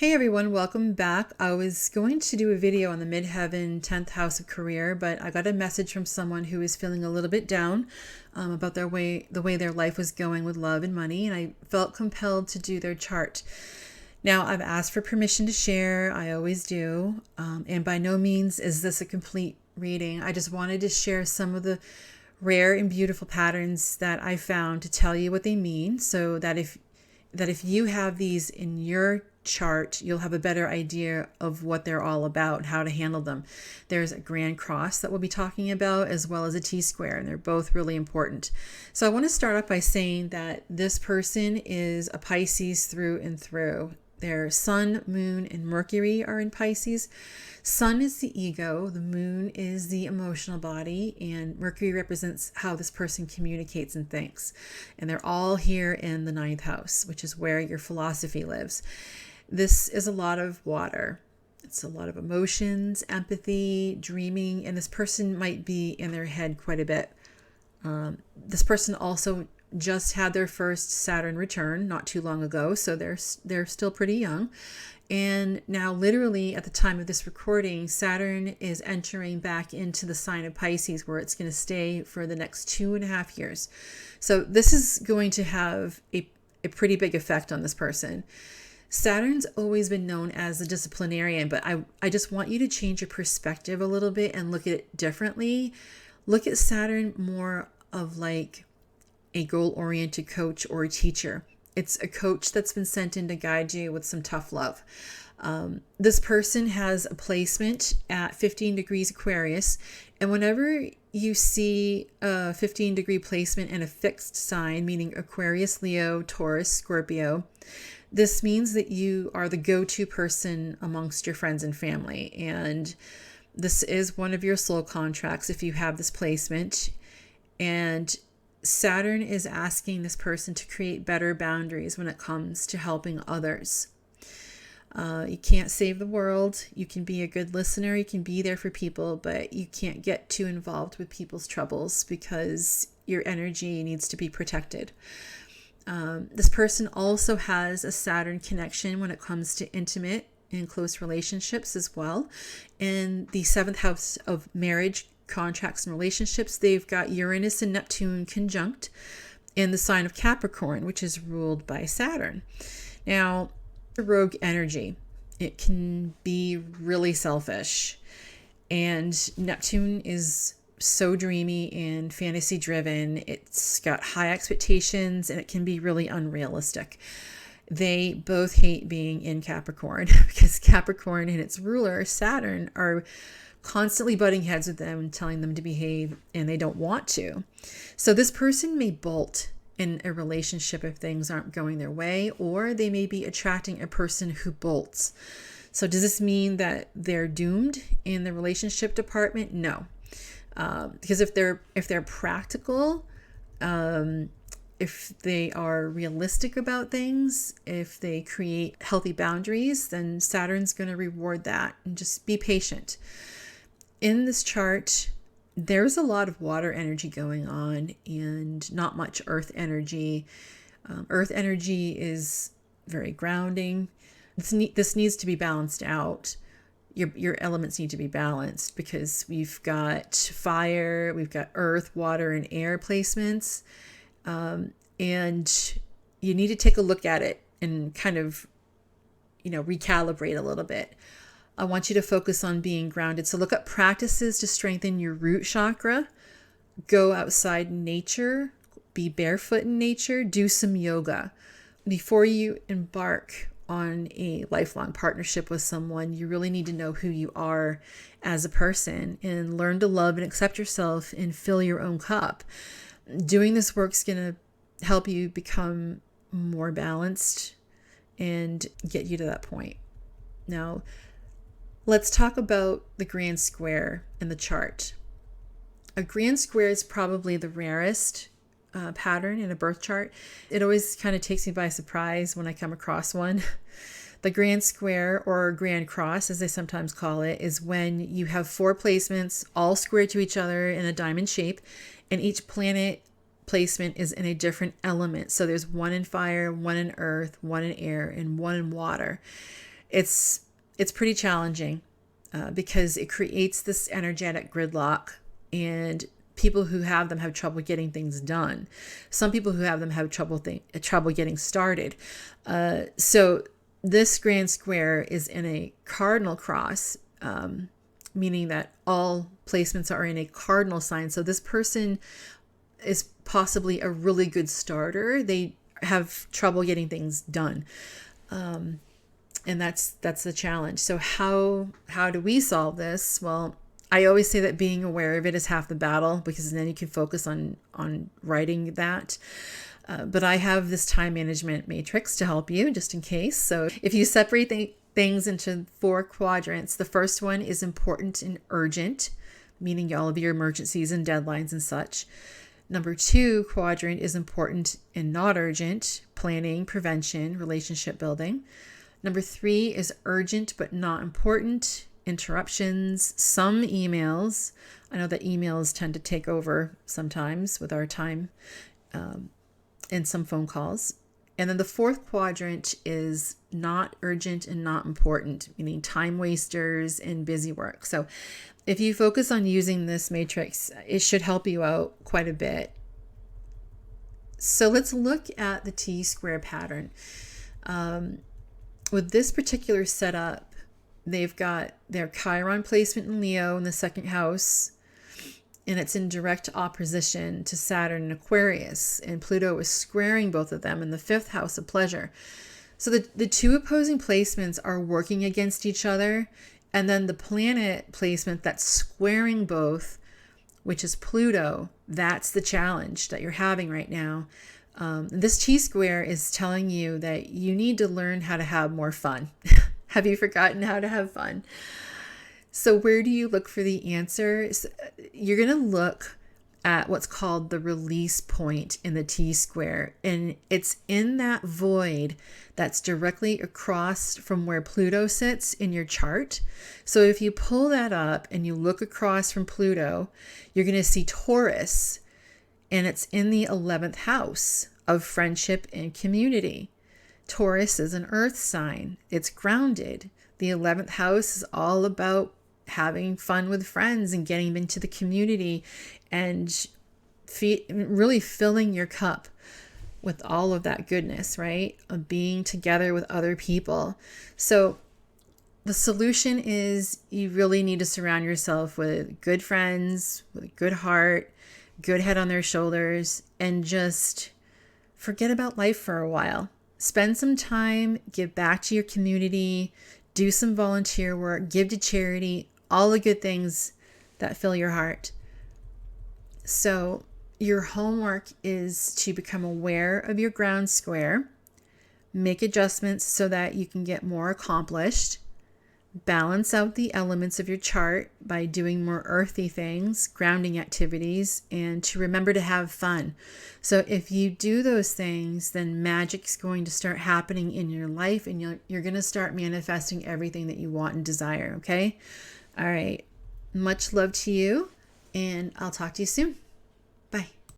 Hey everyone, welcome back. I was going to do a video on the midheaven 10th house of career, but I got a message from someone who was feeling a little bit down about the way their life was going with love and money, and I felt compelled to do their chart. Now, I've asked for permission to share. I always do, and by no means is this a complete reading. I just wanted to share some of the rare and beautiful patterns that I found to tell you what they mean, so that if you have these in your chart, you'll have a better idea of what they're all about, how to handle them. There's a Grand Cross that we'll be talking about, as well as a T-Square, and they're both really important. So I want to start off by saying that this person is a Pisces through and through. Their Sun, Moon, and Mercury are in Pisces. Sun is the ego, the Moon is the emotional body, and Mercury represents how this person communicates and thinks. And they're all here in the 9th house, which is where your philosophy lives. This is a lot of water. It's a lot of emotions, empathy, dreaming, and this person might be in their head quite a bit. This person also just had their first Saturn return not too long ago, so they're still pretty young. And now, literally at the time of this recording, Saturn is entering back into the sign of Pisces, where it's going to stay for the next 2.5 years. So this is going to have a pretty big effect on this person. Saturn's always been known as a disciplinarian, but I just want you to change your perspective a little bit and look at it differently. Look at Saturn more of like a goal-oriented coach or a teacher. It's a coach that's been sent in to guide you with some tough love. This person has a placement at 15 degrees Aquarius, and whenever you see a 15-degree placement in a fixed sign, meaning Aquarius, Leo, Taurus, Scorpio, this means that you are the go-to person amongst your friends and family, and this is one of your soul contracts if you have this placement. And Saturn is asking this person to create better boundaries when it comes to helping others. You can't save the world. You can be a good listener. You can be there for people, but you can't get too involved with people's troubles because your energy needs to be protected. This person also has a Saturn connection when it comes to intimate and close relationships as well. In the 7th house of marriage, contracts, and relationships, they've got Uranus and Neptune conjunct in the sign of Capricorn, which is ruled by Saturn. Now, the rogue energy, it can be really selfish, and Neptune is so dreamy and fantasy driven. It's got high expectations and it can be really unrealistic. They both hate being in Capricorn because Capricorn and its ruler Saturn are constantly butting heads with them and telling them to behave, and they don't want to. So this person may bolt in a relationship if things aren't going their way, or they may be attracting a person who bolts. So does this mean that they're doomed in the relationship department? No. Because if they're practical, if they are realistic about things, if they create healthy boundaries, then Saturn's going to reward that, and just be patient. In this chart, there's a lot of water energy going on and not much earth energy. Earth energy is very grounding. This needs to be balanced out. Your elements need to be balanced because we've got fire, we've got earth, water, and air placements. And you need to take a look at it and kind of, recalibrate a little bit. I want you to focus on being grounded. So look up practices to strengthen your root chakra. Go outside in nature. Be barefoot in nature. Do some yoga. Before you embark on a lifelong partnership with someone, you really need to know who you are as a person and learn to love and accept yourself and fill your own cup. Doing this work's going to help you become more balanced and get you to that point. Now, let's talk about the grand square in the chart. A grand square is probably the rarest pattern in a birth chart. It always kind of takes me by surprise when I come across one. The grand square, or grand cross as they sometimes call it, is when you have 4 placements all square to each other in a diamond shape, and each planet placement is in a different element. So there's one in fire, one in earth, one in air, and one in water. it's pretty challenging because it creates this energetic gridlock, and people who have them have trouble getting things done. Some people who have them have trouble getting started. So this grand square is in a cardinal cross, meaning that all placements are in a cardinal sign. So this person is possibly a really good starter. They have trouble getting things done. And that's the challenge. So how do we solve this? Well, I always say that being aware of it is half the battle, because then you can focus on writing that. But I have this time management matrix to help you just in case. So if you separate things into 4 quadrants, the first one is important and urgent, meaning all of your emergencies and deadlines and such. Number 2 quadrant is important and not urgent, planning, prevention, relationship building. Number 3 is urgent but not important, interruptions, some emails. I know that emails tend to take over sometimes with our time, and some phone calls. And then the 4th quadrant is not urgent and not important, meaning time wasters and busy work. So if you focus on using this matrix, it should help you out quite a bit. So let's look at the T-square pattern. With this particular setup, they've got their Chiron placement in Leo in the 2nd house, and it's in direct opposition to Saturn in Aquarius, and Pluto is squaring both of them in the 5th house of pleasure. So the 2 opposing placements are working against each other, and then the planet placement that's squaring both, which is Pluto, that's the challenge that you're having right now. This T-square is telling you that you need to learn how to have more fun. Have you forgotten how to have fun? So where do you look for the answers? You're going to look at what's called the release point in the T-square, and it's in that void that's directly across from where Pluto sits in your chart. So if you pull that up and you look across from Pluto, you're going to see Taurus, and it's in the 11th house of friendship and community. Taurus is an earth sign. It's grounded. The 11th house is all about having fun with friends and getting into the community and really filling your cup with all of that goodness, right? Of being together with other people. So the solution is you really need to surround yourself with good friends, with a good heart, good head on their shoulders, and just forget about life for a while. Spend some time, give back to your community, do some volunteer work, give to charity, all the good things that fill your heart. So your homework is to become aware of your ground square, make adjustments so that you can get more accomplished, balance out the elements of your chart by doing more earthy things, grounding activities, and to remember to have fun. So if you do those things, then magic's going to start happening in your life, and you're going to start manifesting everything that you want and desire, okay? All right. Much love to you, and I'll talk to you soon.